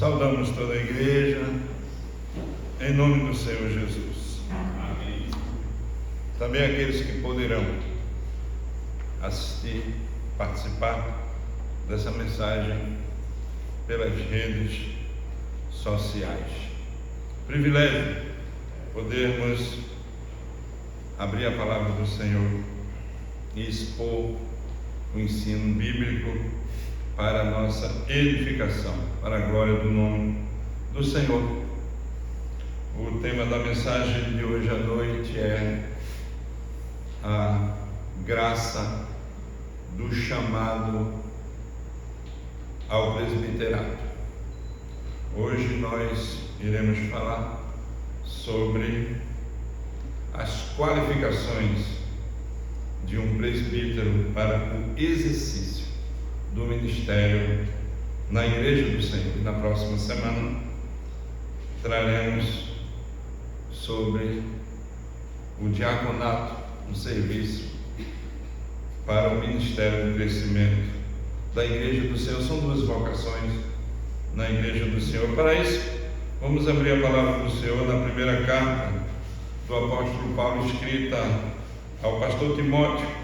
Saudamos toda a igreja, em nome do Senhor Jesus. Amém. Também aqueles que poderão assistir, participar dessa mensagem pelas redes sociais. Privilégio podermos abrir a palavra do Senhor e expor o ensino bíblico para a nossa edificação, para a glória do nome do Senhor. O tema da mensagem de hoje à noite é a graça do chamado ao presbiterato. Hoje nós iremos falar sobre as qualificações de um presbítero para o exercício do ministério na Igreja do Senhor. E na próxima semana traremos sobre o diaconato, um serviço para o ministério do crescimento da Igreja do Senhor. São duas vocações na Igreja do Senhor. Para isso, vamos abrir a palavra do Senhor na primeira carta do apóstolo Paulo, escrita ao pastor Timóteo,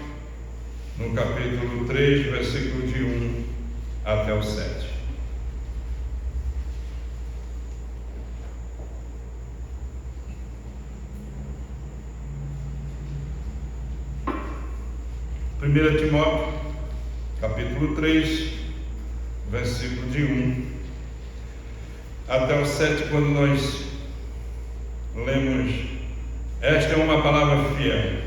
no capítulo 3, versículo de 1 até o 7. Primeira Timóteo, capítulo 3, versículo de 1 até o 7, quando nós lemos: esta é uma palavra fiel.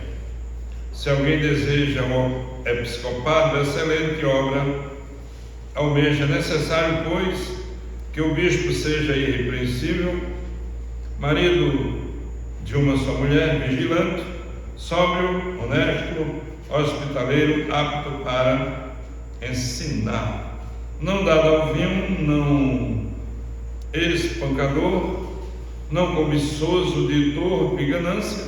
Se alguém deseja o episcopado, excelente obra almeja. Necessário, pois, que o bispo seja irrepreensível, marido de uma só mulher, vigilante, sóbrio, honesto, hospitaleiro, apto para ensinar, não dado ao vinho, não espancador, não cobiçoso de torpe ganância,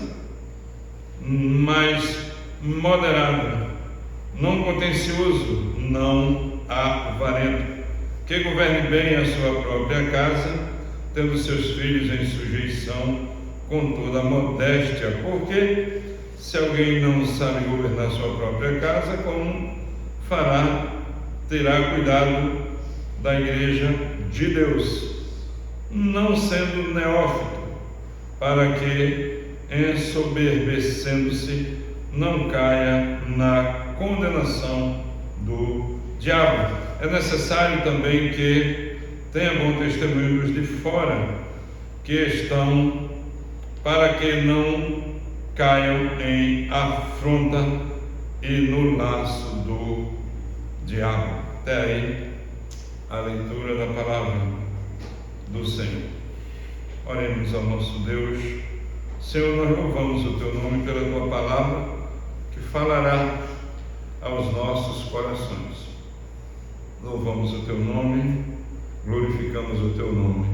mas moderado, não contencioso, não avarento, que governe bem a sua própria casa, tendo seus filhos em sujeição com toda a modéstia, porque se alguém não sabe governar sua própria casa, como fará? Terá cuidado da igreja de Deus, não sendo neófito, para que, ensoberbecendo-se, não caia na condenação do diabo. É necessário também que tenha bom testemunho dos de fora, que estão, para que não caiam em afronta e no laço do diabo. Até aí a leitura da palavra do Senhor. Oremos ao nosso Deus. Senhor, nós louvamos o Teu nome pela Tua palavra, que falará aos nossos corações. Louvamos o Teu nome, glorificamos o Teu nome.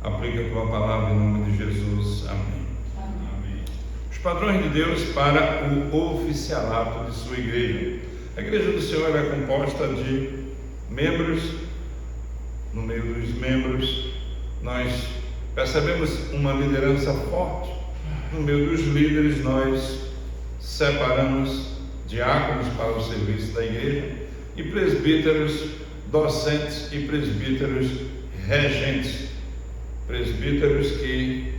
Aplica a Tua palavra em nome de Jesus. Amém. Amém. Os padrões de Deus para o oficialato de sua igreja. A igreja do Senhor é composta de membros. No meio dos membros, nós percebemos uma liderança forte. No meio dos líderes, nós separamos diáconos para o serviço da igreja e presbíteros docentes e presbíteros regentes, presbíteros que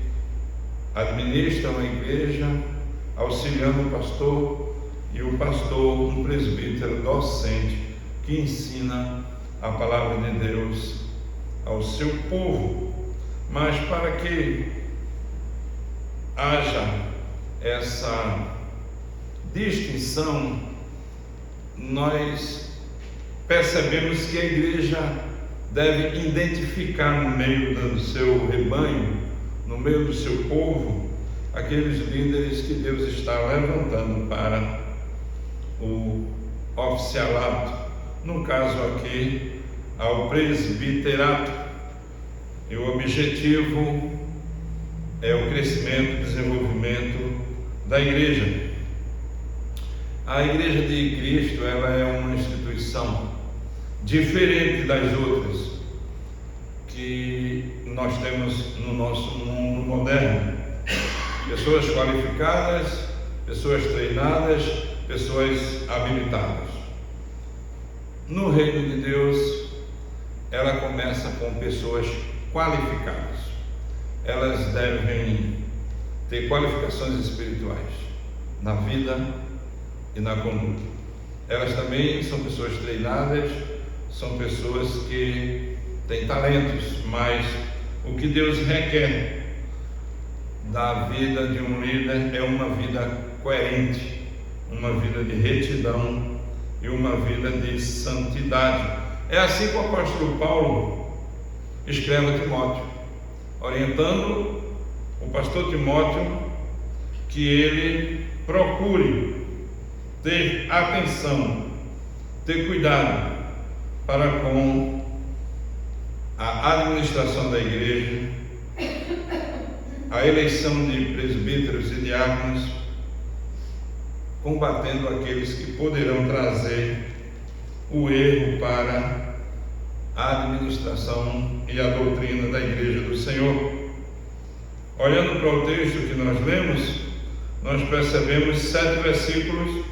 administram a igreja, auxiliando o pastor, e o pastor, um presbítero docente que ensina a palavra de Deus ao seu povo. Mas para que haja essa distinção, nós percebemos que a igreja deve identificar no meio do seu rebanho, no meio do seu povo, aqueles líderes que Deus está levantando para o oficialato, no caso aqui, ao presbiterato. E o objetivo é o crescimento e desenvolvimento da igreja. A Igreja de Cristo, ela é uma instituição diferente das outras, que que nós temos no nosso mundo moderno. Pessoas qualificadas, pessoas treinadas, pessoas habilitadas. No reino de Deus, ela começa com pessoas qualificadas. Elas devem ter qualificações espirituais na vida e na conduta. Elas também são pessoas treinadas, são pessoas que têm talentos, mas o que Deus requer da vida de um líder é uma vida coerente, uma vida de retidão e uma vida de santidade. É assim que o apóstolo Paulo escreve a Timóteo, orientando o pastor Timóteo que ele procure ter atenção, ter cuidado para com a administração da igreja, a eleição de presbíteros e diáconos, combatendo aqueles que poderão trazer o erro para a administração e a doutrina da igreja do Senhor. Olhando para o texto que nós lemos, nós percebemos 7 versículos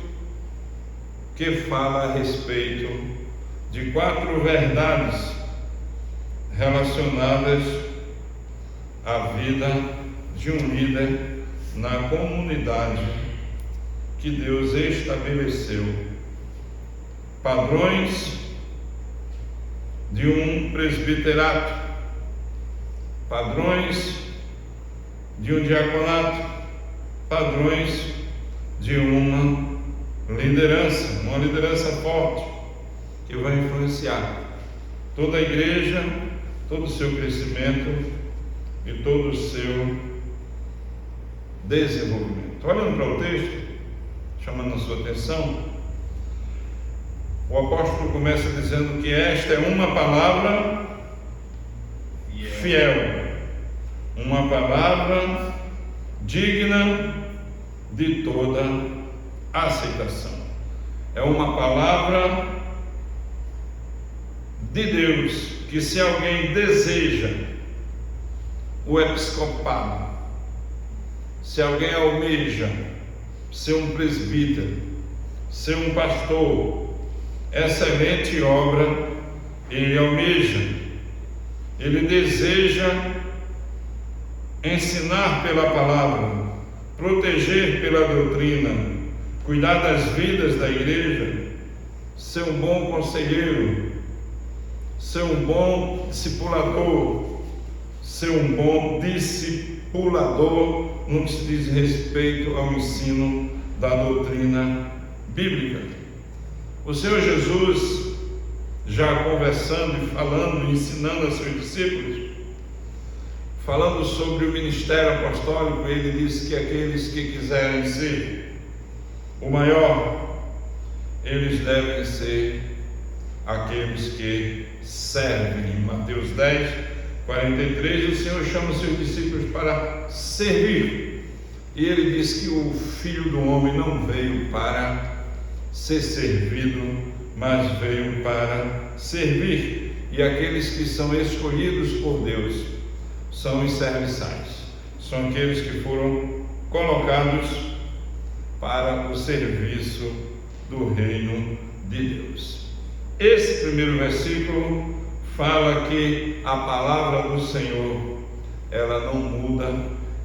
que fala a respeito de 4 verdades relacionadas à vida de um líder na comunidade que Deus estabeleceu. Padrões de um presbiterato, padrões de um diaconato, padrões de uma liderança forte, que vai influenciar toda a igreja, todo o seu crescimento e todo o seu desenvolvimento. Olhando para o texto, chamando a sua atenção, o apóstolo começa dizendo que esta é uma palavra fiel, uma palavra digna de toda aceitação. É uma palavra de Deus que, se alguém deseja o episcopado, se alguém almeja ser um presbítero, ser um pastor, excelente obra ele almeja, ele deseja ensinar pela palavra, proteger pela doutrina, cuidar das vidas da igreja, ser um bom conselheiro, ser um bom discipulador, ser um bom discipulador no que se diz respeito ao ensino da doutrina bíblica. O Senhor Jesus, já conversando e falando, ensinando a seus discípulos, falando sobre o ministério apostólico, ele disse que aqueles que quiserem ser o maior, eles devem ser aqueles que servem. Em Mateus 10, 43, o Senhor chama os seus discípulos para servir, e ele diz que o Filho do Homem não veio para ser servido, mas veio para servir. E aqueles que são escolhidos por Deus são os serviçais, são aqueles que foram colocados para o serviço do reino de Deus. Esse primeiro versículo fala que a palavra do Senhor, ela não muda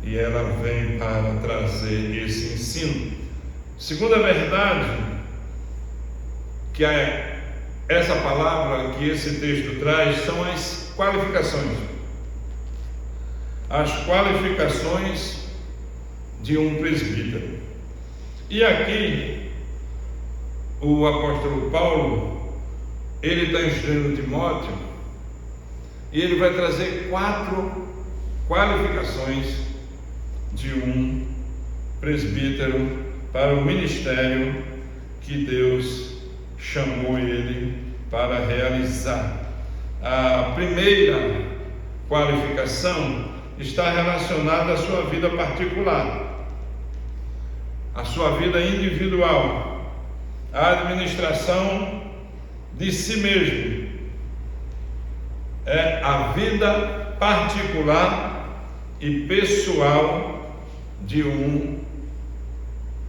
e ela vem para trazer esse ensino. Segunda verdade que essa palavra que esse texto traz são as qualificações. As qualificações de um presbítero. E aqui o apóstolo Paulo, ele está instruindo Timóteo, e ele vai trazer 4 qualificações de um presbítero para o ministério que Deus chamou ele para realizar. A primeira qualificação está relacionada à sua vida particular, à sua vida individual, à administração de si mesmo. é a vida particular e pessoal de um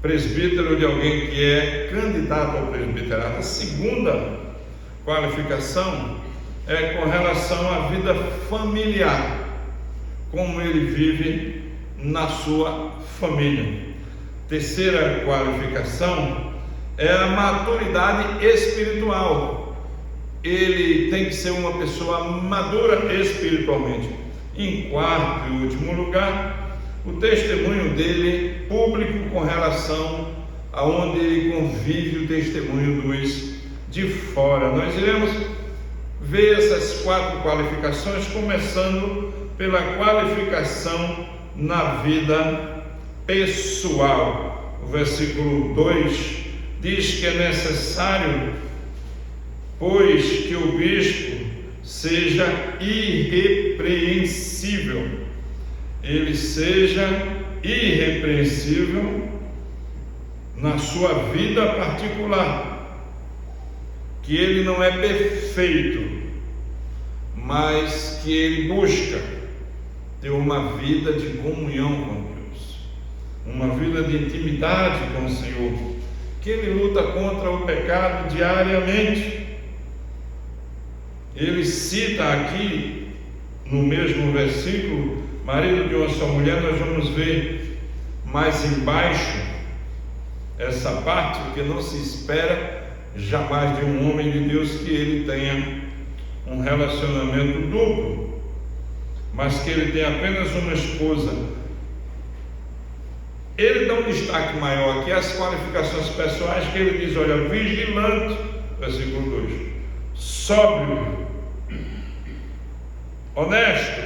presbítero, de alguém que é candidato ao presbiterato. A segunda qualificação é com relação à vida familiar, como ele vive na sua família. Terceira qualificação é a maturidade espiritual. Ele tem que ser uma pessoa madura espiritualmente. Em quarto e último lugar, o testemunho dele público com relação a onde ele convive, o testemunho dos de fora. Nós iremos ver essas 4 qualificações, começando pela qualificação na vida pessoal. O versículo 2 diz que é necessário, pois, que o bispo seja irrepreensível. Ele seja irrepreensível na sua vida particular, que ele não é perfeito, mas que ele busca ter uma vida de comunhão com Deus, uma vida de intimidade com o Senhor, que ele luta contra o pecado diariamente. Ele cita aqui, no mesmo versículo, marido de uma só mulher. Nós vamos ver mais embaixo essa parte, porque não se espera jamais de um homem de Deus que ele tenha um relacionamento duplo, mas que ele tenha apenas uma esposa. Ele dá um destaque maior aqui às qualificações pessoais, que ele diz: olha, vigilante, versículo 2, sóbrio, honesto,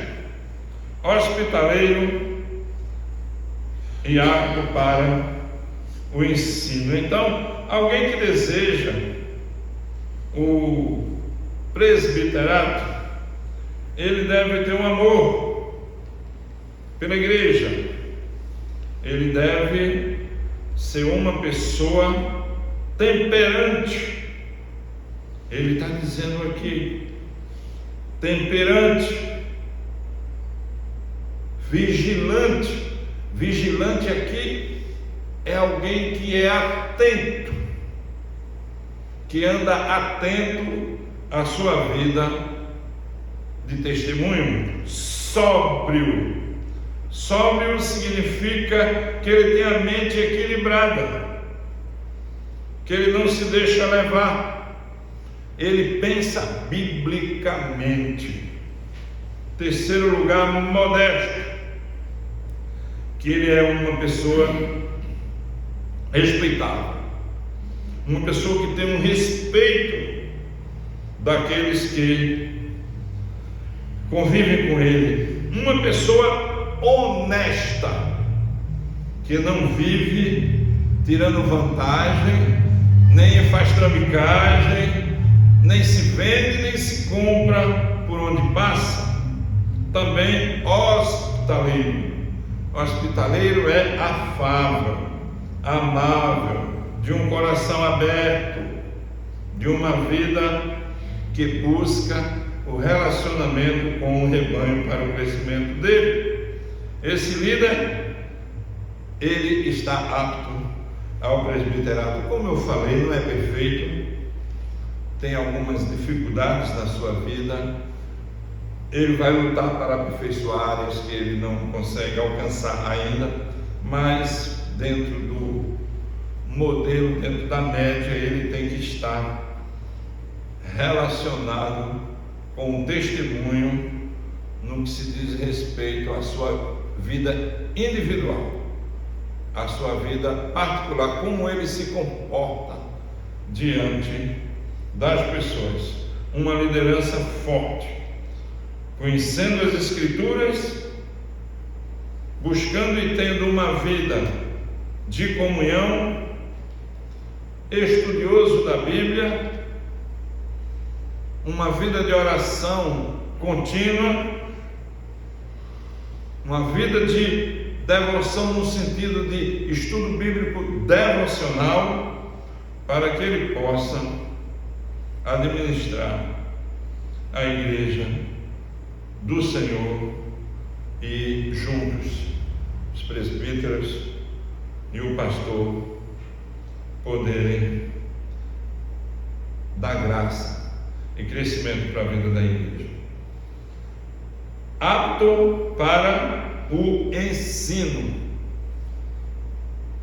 hospitaleiro e apto para o ensino. Então, alguém que deseja o presbiterato, ele deve ter um amor pela igreja, ele deve ser uma pessoa temperante. Ele está dizendo aqui, temperante, vigilante. Vigilante aqui é alguém que é atento, que anda atento à sua vida de testemunho. Sóbrio. Sóbrio significa que ele tem a mente equilibrada, que ele não se deixa levar, ele pensa biblicamente. Terceiro lugar, modesto, que ele é uma pessoa respeitável, uma pessoa que tem um respeito daqueles que convivem com ele, uma pessoa honesta, que não vive tirando vantagem, nem faz tramicagem, nem se vende, nem se compra por onde passa. Também hospitaleiro. Hospitaleiro é afável, amável, de um coração aberto, de uma vida que busca o relacionamento com o rebanho para o crescimento dele. Esse líder, ele está apto ao presbiterato. Como eu falei, não é perfeito, tem algumas dificuldades na sua vida, ele vai lutar para aperfeiçoar áreas que ele não consegue alcançar ainda, mas dentro do modelo, dentro da média, ele tem que estar relacionado com o testemunho no que se diz respeito à sua vida individual, à sua vida particular, como ele se comporta diante das pessoas. Uma liderança forte, conhecendo as Escrituras, buscando e tendo uma vida de comunhão, estudioso da Bíblia, uma vida de oração contínua, uma vida de devoção no sentido de estudo bíblico devocional, para que ele possa administrar a igreja do Senhor e juntos, os presbíteros e o pastor, poderem dar graça e crescimento para a vida da igreja. Apto para o ensino.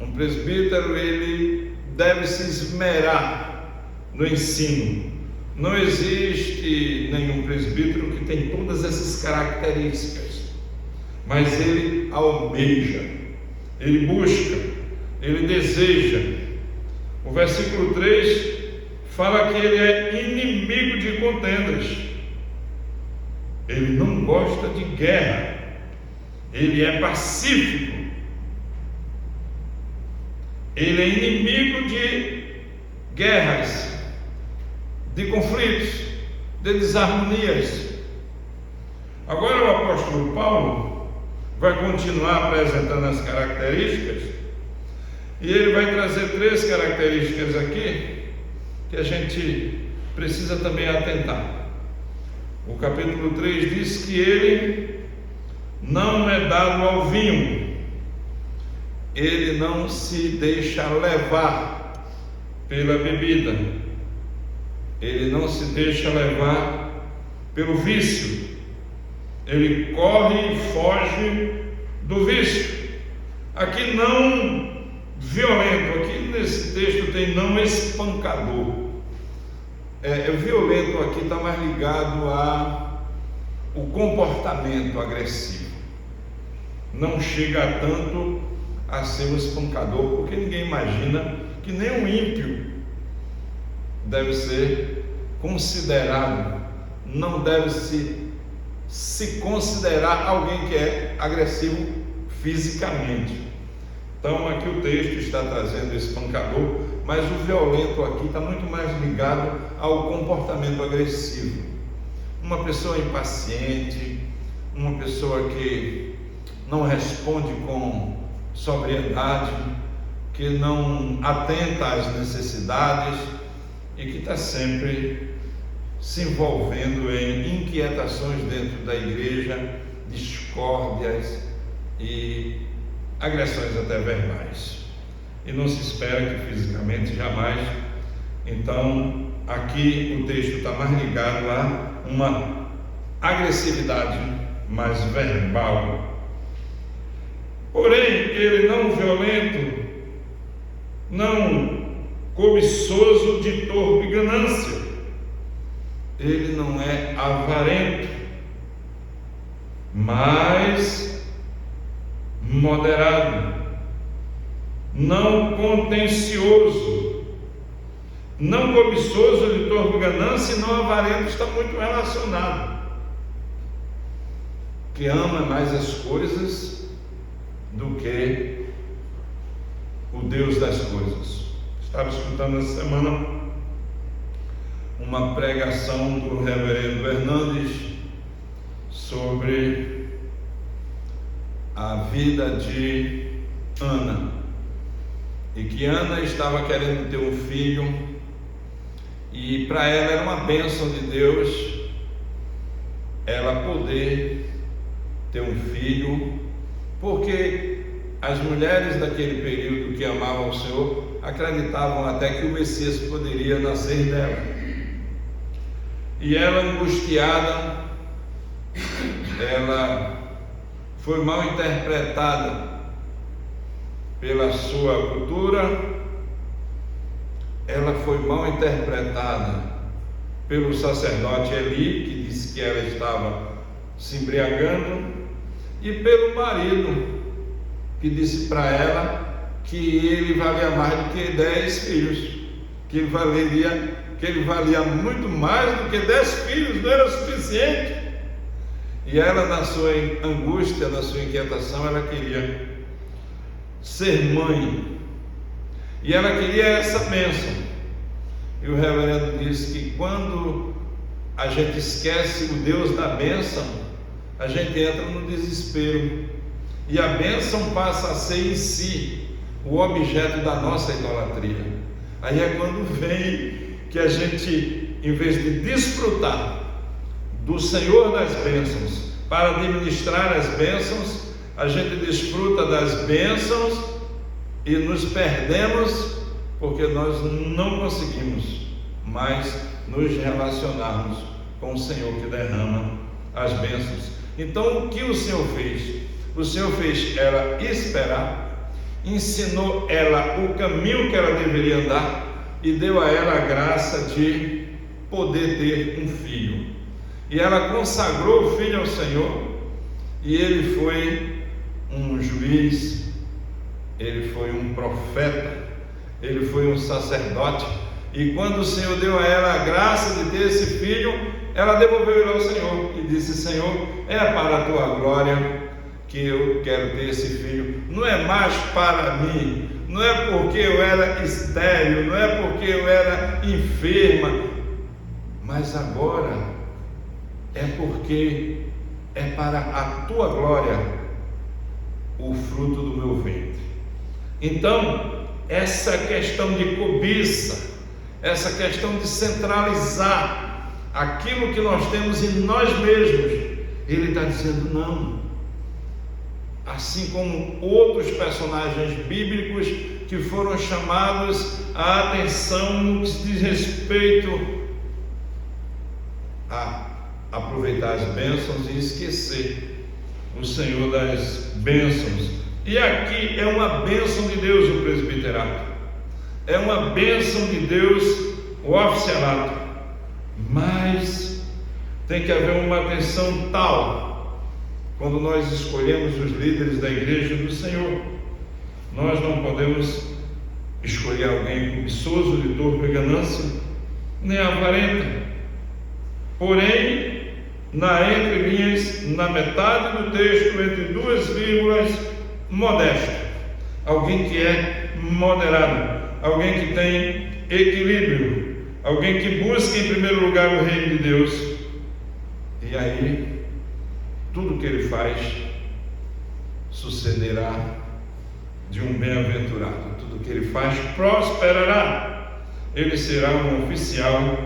Um presbítero, ele deve se esmerar no ensino. Não existe nenhum presbítero que tem todas essas características, mas ele almeja, ele busca, ele deseja. O versículo 3 fala que ele é inimigo de contendas. Ele não gosta de guerra, ele é pacífico. Ele é inimigo de guerras, de conflitos, de desarmonias. Agora o apóstolo Paulo vai continuar apresentando as características, e ele vai trazer 3 características aqui que a gente precisa também atentar. O capítulo 3 diz que ele não é dado ao vinho, ele não se deixa levar pela bebida, ele não se deixa levar pelo vício, ele corre e foge do vício. Aqui não violento, aqui nesse texto tem não espancador. Violento aqui está mais ligado ao comportamento agressivo. Não chega tanto a ser um espancador, porque ninguém imagina que nem um ímpio deve ser considerado, não deve se considerar alguém que é agressivo fisicamente. Então aqui o texto está trazendo espancador, mas o violento aqui está muito mais ligado ao comportamento agressivo. Uma pessoa impaciente, uma pessoa que não responde com sobriedade, que não atenta às necessidades e que está sempre se envolvendo em inquietações dentro da igreja, discórdias e agressões até verbais. E não se espera que fisicamente jamais. Então aqui o texto está mais ligado a uma agressividade mais verbal. Porém, ele não violento, não cobiçoso de torpe ganância, ele não é avarento, mas moderado, não contencioso, não cobiçoso de torpe ganância e não avarento, está muito relacionado, que ama mais as coisas do que o Deus das coisas. Estava escutando essa semana uma pregação do reverendo Hernandes sobre a vida de Ana, e que Ana estava querendo ter um filho, e para ela era uma bênção de Deus ela poder ter um filho, porque as mulheres daquele período que amavam o Senhor acreditavam até que o Messias poderia nascer dela. E ela, angustiada, ela foi mal interpretada pela sua cultura, ela foi mal interpretada pelo sacerdote Eli, que disse que ela estava se embriagando, e pelo marido, que disse para ela que ele valia mais do que 10 filhos, que ele valia muito mais do que 10 filhos, não era suficiente. E ela, na sua angústia, na sua inquietação, ela queria ser mãe, e ela queria essa bênção. E o reverendo disse que quando a gente esquece o Deus da bênção, a gente entra no desespero, e a bênção passa a ser em si o objeto da nossa idolatria. Aí é quando vem que a gente, em vez de desfrutar do Senhor das bênçãos para administrar as bênçãos, a gente desfruta das bênçãos e nos perdemos porque nós não conseguimos mais nos relacionarmos com o Senhor que derrama as bênçãos. Então, o que o Senhor fez? O Senhor fez ela esperar, ensinou ela o caminho que ela deveria andar e deu a ela a graça de poder ter um filho. E ela consagrou o filho ao Senhor, e ele foi um juiz, ele foi um profeta, ele foi um sacerdote. E quando o Senhor deu a ela a graça de ter esse filho, ela devolveu ele ao Senhor e disse: Senhor, é para a tua glória que eu quero ter esse filho, não é mais para mim, não é porque eu era estéril, não é porque eu era enferma, mas agora é porque é para a tua glória o fruto do meu ventre. Então, essa questão de cobiça, essa questão de centralizar aquilo que nós temos em nós mesmos, ele está dizendo não. Assim como outros personagens bíblicos que foram chamados a atenção no que se diz respeito a aproveitar as bênçãos e esquecer o Senhor das bênçãos. E aqui é uma bênção de Deus o presbiterato, é uma bênção de Deus o oficialato, mas tem que haver uma atenção tal quando nós escolhemos os líderes da igreja do Senhor. Nós não podemos escolher alguém cobiçoso, de torpe ganância, nem avarenta. Porém, na entrelinhas, na metade do texto, entre duas vírgulas, modesto, alguém que é moderado, alguém que tem equilíbrio, alguém que busca em primeiro lugar o reino de Deus. E aí tudo que ele faz sucederá de um bem-aventurado, tudo que ele faz prosperará. Ele será um oficial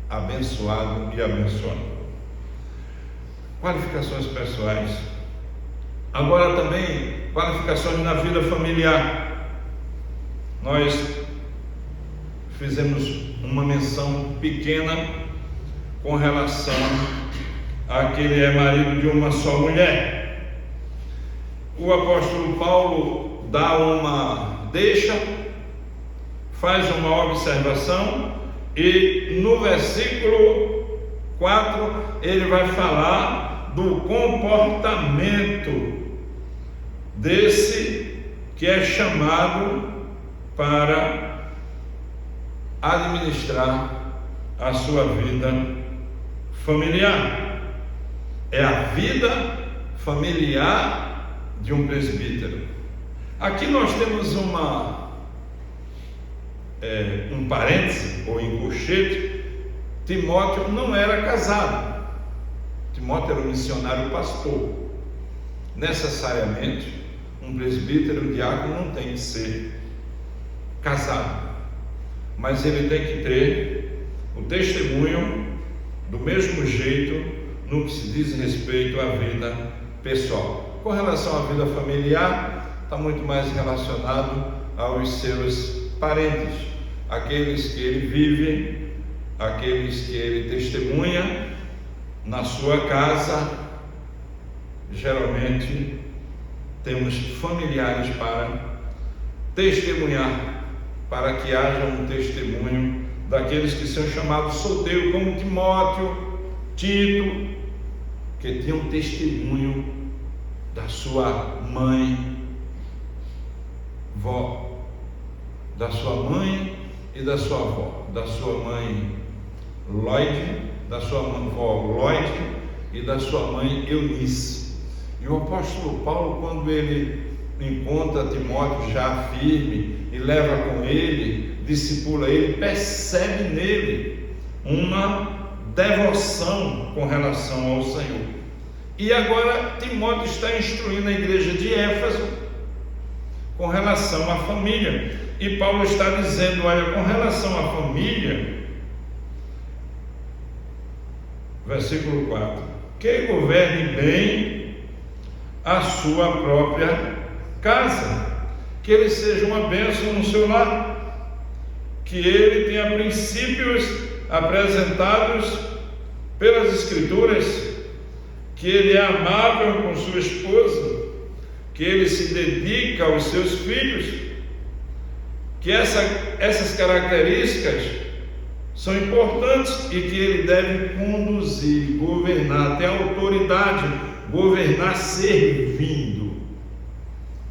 abençoado e abençoado. Qualificações pessoais. Agora também qualificações na vida familiar. Nós fizemos uma menção pequena com relação a que ele é marido de uma só mulher. O apóstolo Paulo dá uma deixa, faz uma observação, e no versículo 4 ele vai falar do comportamento desse que é chamado para administrar a sua vida familiar. É a vida familiar de um presbítero. Aqui nós temos um parêntese ou encochete. Timóteo não era casado. Timóteo era um missionário pastor. Necessariamente, um presbítero, um diácono não tem que ser casado, mas ele tem que ter o testemunho do mesmo jeito no que se diz respeito à vida pessoal. Com relação à vida familiar, está muito mais relacionado aos seus parentes, aqueles que ele vive, aqueles que ele testemunha na sua casa. Geralmente temos familiares para testemunhar, para que haja um testemunho daqueles que são chamados solteiros, como Timóteo, Tito, que tinham testemunho da sua mãe, vó, da sua mãe e da sua avó, da sua mãe Lloyd, da sua avó Lloyd e da sua mãe Eunice. E o apóstolo Paulo, quando ele encontra Timóteo já firme e leva com ele, discipula ele, percebe nele uma devoção com relação ao Senhor. E agora Timóteo está instruindo a igreja de Éfeso com relação à família. E Paulo está dizendo: olha, com relação à família, versículo 4, que governe bem a sua própria casa, que ele seja uma bênção no seu lar, que ele tenha princípios apresentados pelas Escrituras, que ele é amável com sua esposa, que ele se dedica aos seus filhos, que essas características são importantes e que ele deve conduzir, governar, ter autoridade, governar servindo,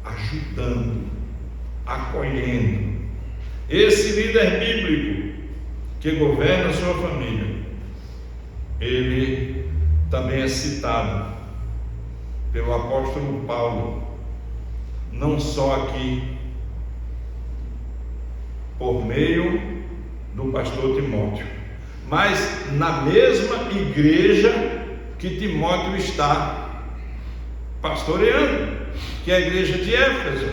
ajudando, acolhendo. Esse líder bíblico que governa a sua família, ele também é citado pelo apóstolo Paulo, não só aqui por meio do pastor Timóteo, mas na mesma igreja que Timóteo está pastoreando, que é a igreja de Éfeso.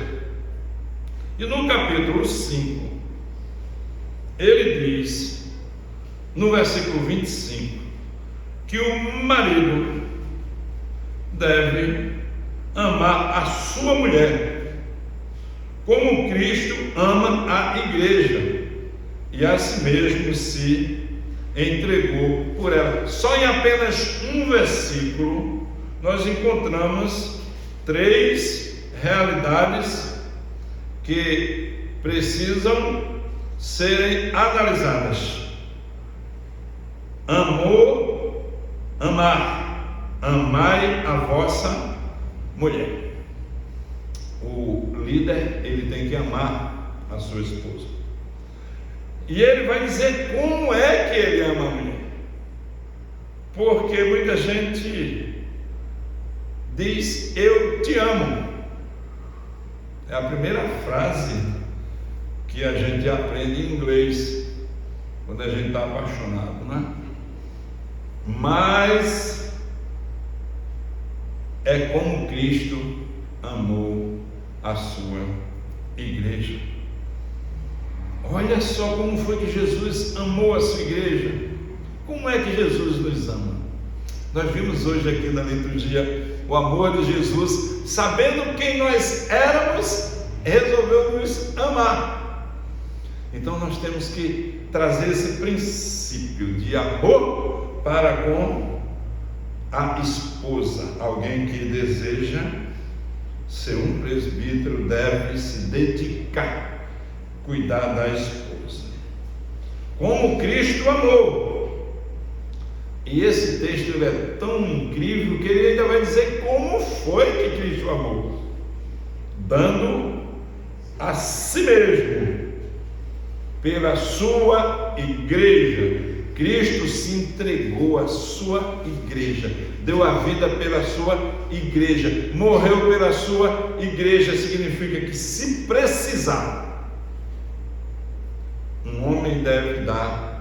E no capítulo 5, ele diz, no versículo 25, que o marido deve amar a sua mulher, como Cristo ama a igreja, e a si mesmo se entregou por ela. Só em apenas um versículo nós encontramos 3 realidades que precisam serem analisadas: amor, amar, amai a vossa mulher. O líder, ele tem que amar a sua esposa, e ele vai dizer como é que ele ama a mulher, porque muita gente diz eu te amo, é a primeira frase que a gente aprende em inglês quando a gente está apaixonado, né? Mas é como Cristo amou a sua igreja. Olha só como foi que Jesus amou a sua igreja. Como é que Jesus nos ama? Nós vimos hoje aqui na liturgia o amor de Jesus, sabendo quem nós éramos, resolveu nos amar. Então nós temos que trazer esse princípio de amor para com a esposa. Alguém que deseja ser um presbítero deve se dedicar, cuidar da esposa, como Cristo amou. E esse texto ele é tão incrível que ele ainda vai dizer como foi que Cristo amou, dando a si mesmo pela sua igreja. Cristo se entregou à sua igreja, deu a vida pela sua igreja, morreu pela sua igreja. Significa que, se precisar, um homem deve dar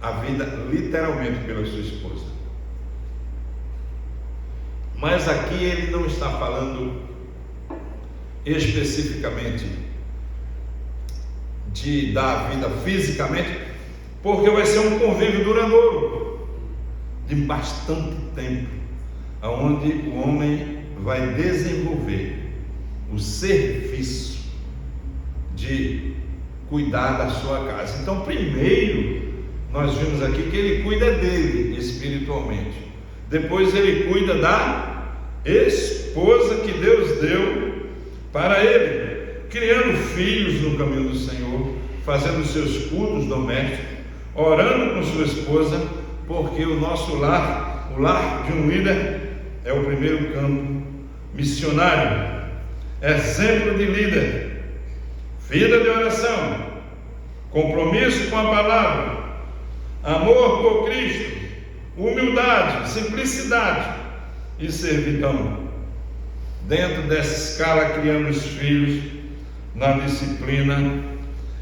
a vida literalmente pela sua esposa. Mas aqui ele não está falando especificamente de dar a vida fisicamente, porque vai ser um convívio duradouro, de bastante tempo, onde o homem vai desenvolver o serviço de cuidar da sua casa. Então, primeiro, nós vimos aqui que ele cuida dele espiritualmente, depois ele cuida da esposa que Deus deu para ele, criando filhos no caminho do Senhor, fazendo seus cultos domésticos, orando com sua esposa, porque o nosso lar, o lar de um líder, é o primeiro campo missionário, exemplo de líder, vida de oração, compromisso com a palavra, amor por Cristo, humildade, simplicidade e servidão. Dentro dessa escala, criando os filhos na disciplina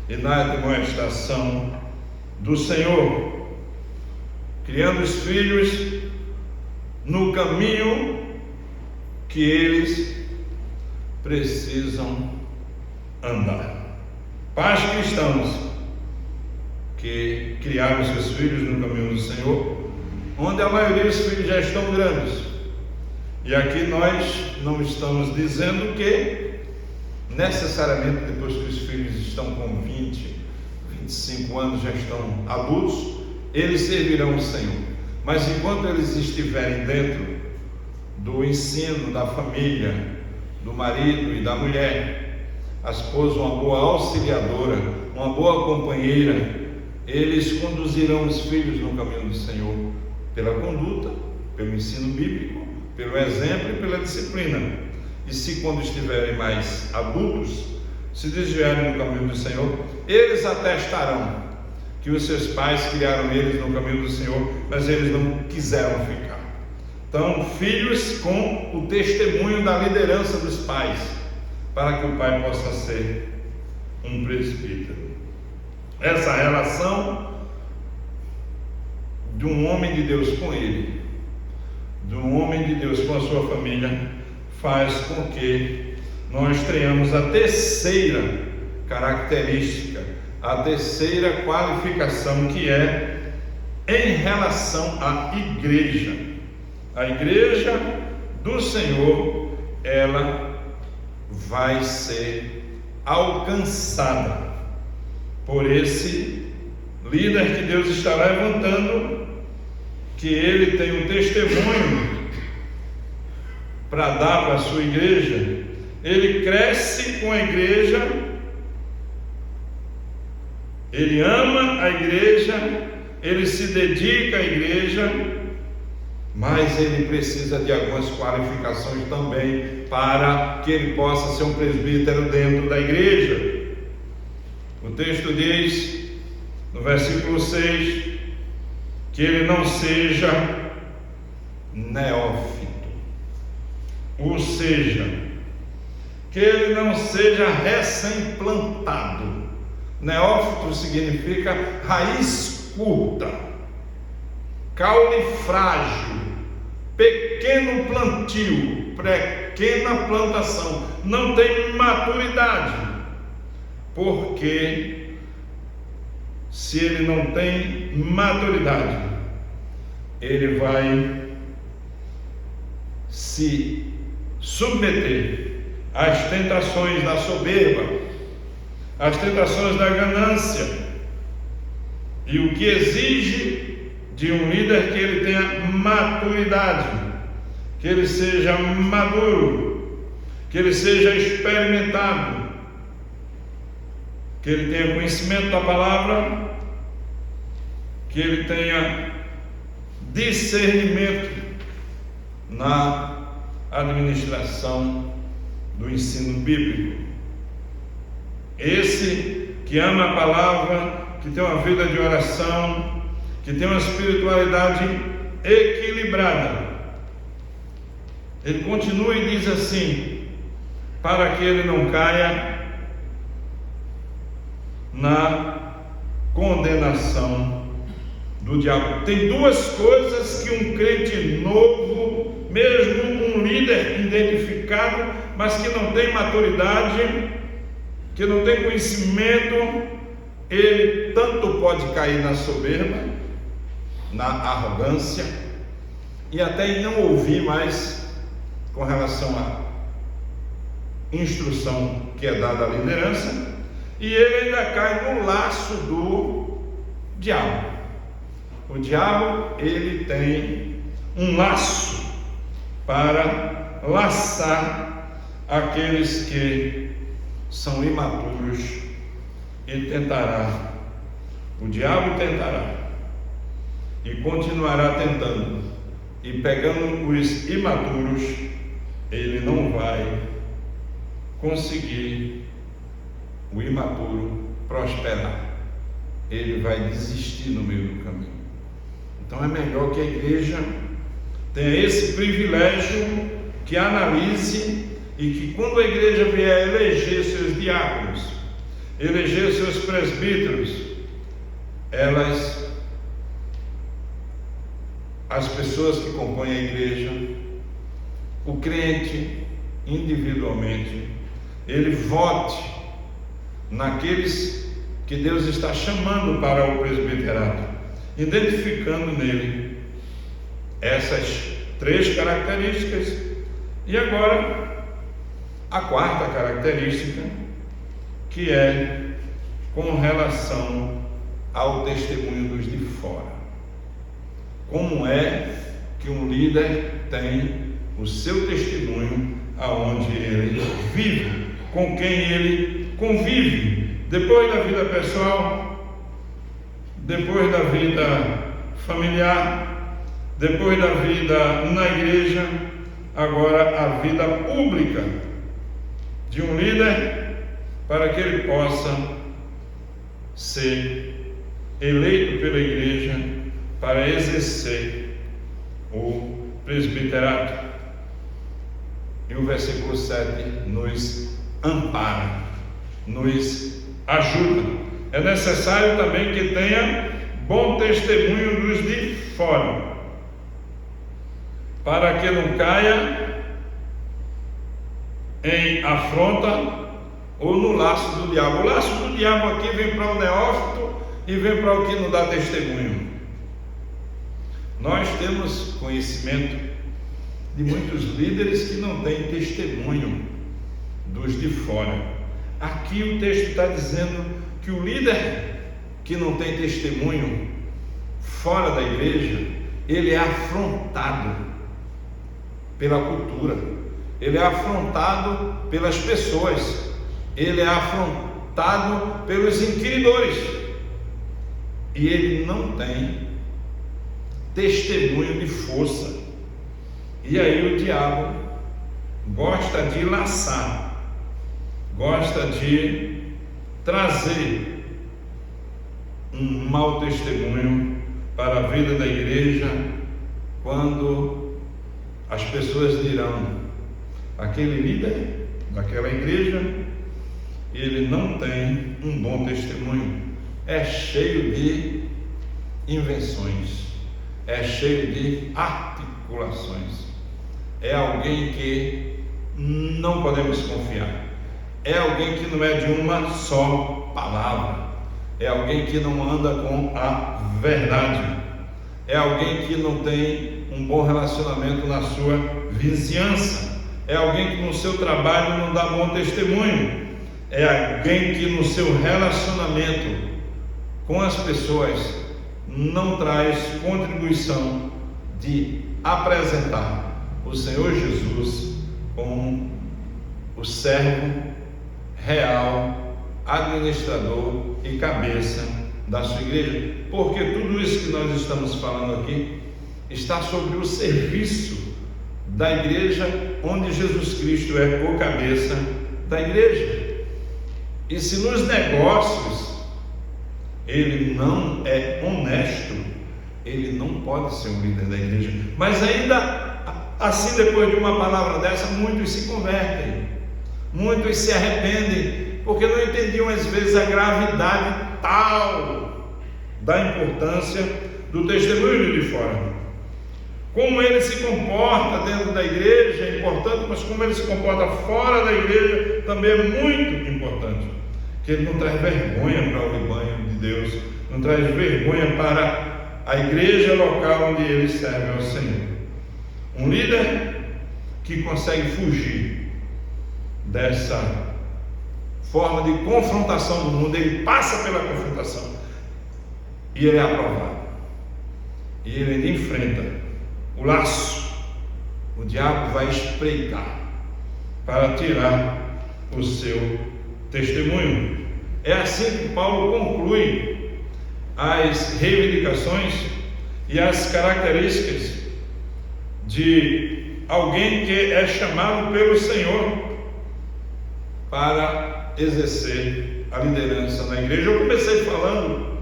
e na admoestação do Senhor, criando os filhos no caminho que eles precisam andar. Pais cristãos que criaram seus filhos no caminho do Senhor, onde a maioria dos filhos já estão grandes. E aqui nós não estamos dizendo que necessariamente depois que os filhos estão com 20, 25 anos, já estão adultos, eles servirão o Senhor. Mas enquanto eles estiverem dentro do ensino da família, do marido e da mulher, a esposa uma boa auxiliadora, uma boa companheira, eles conduzirão os filhos no caminho do Senhor, pela conduta, pelo ensino bíblico, pelo exemplo e pela disciplina. E se quando estiverem mais adultos, se desviarem no caminho do Senhor, eles atestarão que os seus pais criaram eles no caminho do Senhor, mas eles não quiseram ficar. Então, filhos com o testemunho da liderança dos pais, para que o pai possa ser um presbítero. Essa relação de um homem de Deus com ele, de um homem de Deus com a sua família, faz com que nós tenhamos a terceira característica, a terceira qualificação, que é em relação à igreja. A igreja do Senhor, ela vai ser alcançada por esse líder que Deus está levantando, que ele tem um testemunho para dar para a sua igreja. Ele cresce com a igreja, ele ama a igreja, ele se dedica à igreja, mas ele precisa de algumas qualificações também para que ele possa ser um presbítero dentro da igreja. O texto diz, no versículo 6, que ele não seja neófito, ou seja, que ele não seja recém-plantado. Neófito significa raiz curta, caule frágil, pequeno plantio, pequena plantação, não tem maturidade, porque se ele não tem maturidade, ele vai se submeter às tentações da soberba, às tentações da ganância, e o que exige de um líder que ele tenha maturidade, que ele seja maduro, que ele seja experimentado, que ele tenha conhecimento da palavra, que ele tenha discernimento na administração do ensino bíblico. Esse que ama a palavra, que tem uma vida de oração, que tem uma espiritualidade equilibrada. Ele continua e diz assim, para que ele não caia na condenação do diabo. Tem duas coisas que um crente novo, mesmo um líder identificado, mas que não tem maturidade, que não tem conhecimento, ele tanto pode cair na soberba, na arrogância, e até em não ouvir mais com relação à instrução que é dada à liderança, e ele ainda cai no laço do diabo. O diabo, ele tem um laço para laçar aqueles que são imaturos, e tentará, o diabo tentará e continuará tentando, e pegando os imaturos, ele não vai conseguir o imaturo prosperar, ele vai desistir no meio do caminho. Então é melhor que a igreja tenha esse privilégio, que analise, e que quando a igreja vier eleger seus diáconos, eleger seus presbíteros, as pessoas que compõem a igreja, o crente individualmente, ele vote naqueles que Deus está chamando para o presbiterato, identificando nele essas 3 características. E agora, a 4ª característica, que é com relação ao testemunho dos de fora. Como é que um líder tem o seu testemunho aonde ele vive, com quem ele convive, depois da vida pessoal, depois da vida familiar, depois da vida na igreja, agora a vida pública de um líder, para que ele possa ser eleito pela igreja para exercer o presbiterato. E o versículo 7 nos ampara, nos ajuda. É necessário também que tenha bom testemunho dos de fora, para que não caia em afronta ou no laço do diabo. O laço do diabo aqui vem para o neófito e vem para o que não dá testemunho. Nós temos conhecimento de muitos líderes que não têm testemunho dos de fora. Aqui o texto está dizendo que o líder que não tem testemunho fora da igreja, ele é afrontado pela cultura, ele é afrontado pelas pessoas, ele é afrontado pelos inquiridores, e ele não tem testemunho de força. E aí o diabo gosta de laçar, gosta de trazer um mau testemunho para a vida da igreja, quando as pessoas dirão: aquele líder daquela igreja, ele não tem um bom testemunho, é cheio de invenções, é cheio de articulações, é alguém que não podemos confiar, é alguém que não é de uma só palavra, é alguém que não anda com a verdade, é alguém que não tem um bom relacionamento na sua vizinhança, é alguém que no seu trabalho não dá bom testemunho, é alguém que no seu relacionamento com as pessoas não traz contribuição de apresentar o Senhor Jesus como o servo real, administrador e cabeça da sua igreja, porque tudo isso que nós estamos falando aqui está sobre o serviço da igreja, onde Jesus Cristo é o cabeça da igreja. E se nos negócios ele não é honesto, ele não pode ser um líder da igreja. Mas ainda assim, depois de uma palavra dessa, muitos se convertem, muitos se arrependem, porque não entendiam às vezes a gravidade tal da importância do testemunho de fora. Como ele se comporta dentro da igreja é importante, mas como ele se comporta fora da igreja também é muito importante. Que ele não traz vergonha para o rebanho de Deus, não traz vergonha para a igreja local onde ele serve ao Senhor. Um líder que consegue fugir dessa forma de confrontação do mundo, ele passa pela confrontação e ele é aprovado, e ele enfrenta o laço. O diabo vai espreitar para tirar o seu testemunho. É assim que Paulo conclui as reivindicações e as características de alguém que é chamado pelo Senhor para exercer a liderança na igreja. Eu comecei falando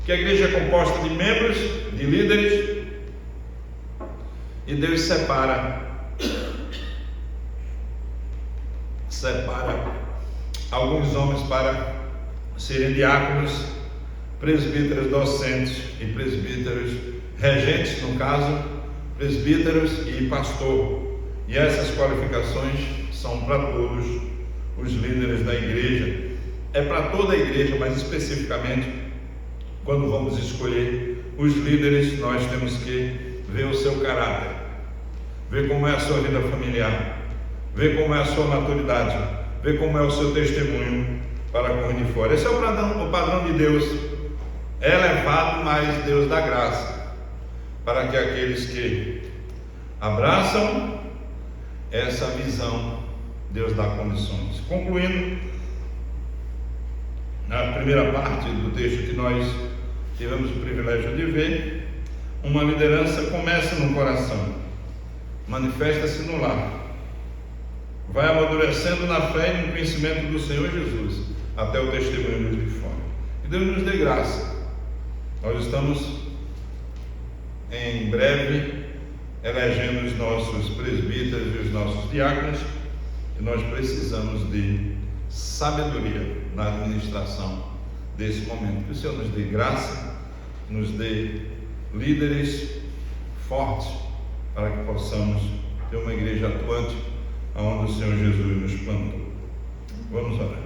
que a igreja é composta de membros, de líderes, e Deus separa alguns homens para serem diáconos, presbíteros docentes e presbíteros regentes, no caso, presbíteros e pastor. E essas qualificações são para todos os líderes da igreja. É para toda a igreja, mas especificamente quando vamos escolher os líderes, nós temos que ver o seu caráter, ver como é a sua vida familiar, ver como é a sua maturidade, ver como é o seu testemunho para com de fora. Esse é o padrão de Deus, é elevado, mas Deus dá graça para que aqueles que abraçam essa visão, Deus dá condições. Concluindo, na primeira parte do texto que nós tivemos o privilégio de ver, uma liderança começa no coração, manifesta-se no lar, vai amadurecendo na fé e no conhecimento do Senhor Jesus, até o testemunho de fora. E Deus nos dê graça. Nós estamos em breve elegendo os nossos presbíteros e os nossos diáconos, e nós precisamos de sabedoria na administração desse momento. Que o Senhor nos dê graça, nos dê líderes fortes, para que possamos ter uma igreja atuante aonde o Senhor Jesus nos plantou. Vamos orar.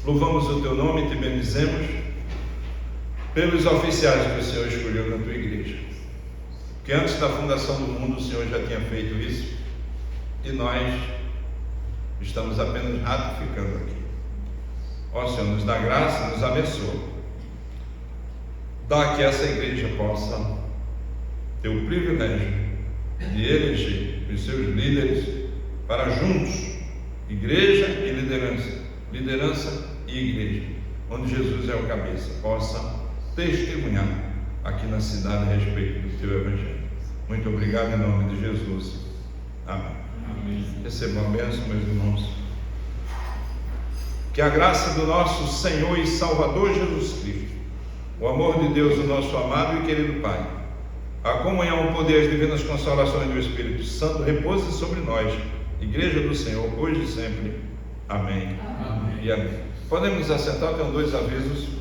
Louvamos o teu nome e te bendizemos pelos oficiais que o Senhor escolheu na tua igreja, que antes da fundação do mundo o Senhor já tinha feito isso, e nós estamos apenas ratificando aqui. Ó Senhor, nos dá graça, nos abençoa, dá que essa igreja possa ter o privilégio de eleger os seus líderes para juntos, igreja e liderança e igreja, onde Jesus é o cabeça, possa testemunhar aqui na cidade a respeito do teu evangelho. Muito obrigado em nome de Jesus. Amém. Amém. Recebam a bênção, meus irmãos. Que a graça do nosso Senhor e Salvador Jesus Cristo, o amor de Deus, o nosso amado e querido Pai, a comunhão, o poder e as divinas consolações do Espírito Santo repouse sobre nós, igreja do Senhor, hoje e sempre. Amém. Amém. E amém. Podemos nos assentar, tenho dois avisos.